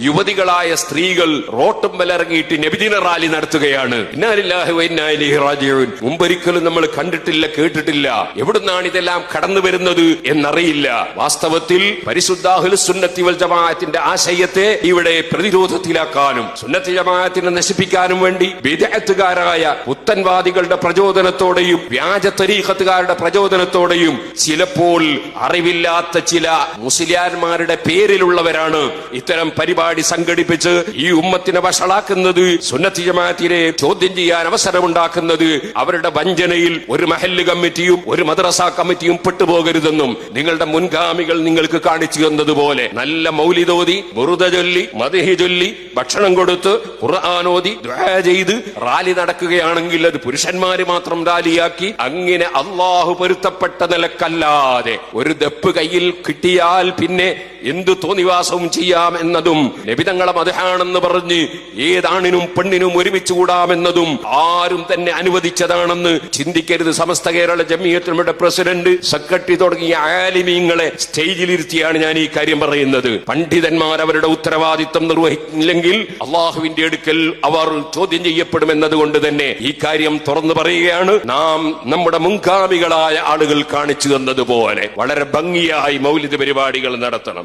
യുവതികളായ സ്ത്രീകൾ റോട്ടും വിലറങ്ങിയിട്ട് നബിദിന റാലി നടത്തുകയാണ്. ഇന്നാ ലില്ലാഹി വ ഇന്നാ ഇലൈഹി റാജിഊൻ. മുമ്പൊരിക്കലും നമ്മൾ കണ്ടിട്ടില്ല, കേട്ടിട്ടില്ല. എവിടുന്നാണ് ഇതെല്ലാം കടന്നു വരുന്നത് എന്നറിയില്ല. വാസ്തവത്തിൽ പരിശുദ്ധ അഹ്ലുസ് സുന്നത്തി വൽ ജമാഅത്തിന്റെ ആശയത്തെ ഇവിടെ പ്രതിരോധത്തിലാക്കാനും സുന്നത്തി ജമാഅത്തിനെ നശിപ്പിക്കാനും വേണ്ടി ബിദ്അത്തുകാരായ പുത്തൻവാദികളുടെ പ്രചോദനത്തോടെയും വ്യാജ തരീഖത്തുകാരുടെ പ്രചോദനത്തോടെയും ചിലപ്പോൾ അറിവില്ലാത്ത ചില മുസ്ലിയാന്മാരുടെ പേരിലുള്ളവരാണ് ഇത്തരം പരിപാടി സംഘടിപ്പിച്ച് ഈ ഉമ്മത്തിനെ വഷളാക്കുന്നത്, സുന്നത്തി ജമാഅത്തിനെ ചോദ്യം ചെയ്യാൻ അവസരമുണ്ടാക്കുന്നത്. അവരുടെ വഞ്ചനയിൽ ഒരു മഹല്ല് കമ്മിറ്റിയും ഒരു മദ്രസ കമ്മിറ്റിയും പെട്ടുപോകരുതെന്നും നിങ്ങളുടെ മുൻഗാമികൾ നിങ്ങൾക്ക് കാണിച്ചു തന്നതുപോലെ നല്ല മൗലിദോതി, ബുറുദ ചൊല്ലി, മദ്ഹ് ചൊല്ലി, ഭക്ഷണം കൊടുത്ത്, ഖുർആനോദി, ദുആ ചെയ്ത് റാലി നടക്കുകയാണെങ്കിൽ അത് പുരുഷന്മാര് മാത്രം റാലിയാക്കി അങ്ങനെ അള്ളാഹു പൊരുത്തപ്പെട്ട നിലക്കല്ലാതെ ഒരു ദപ്പ് കയ്യിൽ കിട്ടിയാൽ പിന്നെ എന്തു തോന്നിവാസവും ചെയ്യാം എന്നതും നബിതങ്ങളെ മദ്ഹാണെന്ന് പറഞ്ഞ് ഏതാണിനും പെണ്ണിനും ഒരുമിച്ച് കൂടാമെന്നതും ആരും തന്നെ അനുവദിച്ചതാണെന്ന് ചിന്തിക്കരുത്. സമസ്ത കേരള ജമിയത്തുലമയുടെ പ്രസിഡന്റ്, സെക്രട്ടറി തുടങ്ങിയ ആലിമീങ്ങളെ സ്റ്റേജിലിരുത്തിയാണ് ഞാൻ ഈ കാര്യം പറയുന്നത്. പണ്ഡിതന്മാർ അവരുടെ ഉത്തരവാദിത്വം നിർവഹിക്കില്ലെങ്കിൽ അള്ളാഹുവിന്റെ അടുക്കൽ അവർ ചോദ്യം ചെയ്യപ്പെടുമെന്നതുകൊണ്ട് തന്നെ ഈ കാര്യം തുറന്നു പറയുകയാണ്. നാം നമ്മുടെ മുൻഗാമികളായ ആളുകൾ കാണിച്ചു തന്നതുപോലെ വളരെ ഭംഗിയായി മൗലിദ് പരിപാടികൾ നടത്തണം.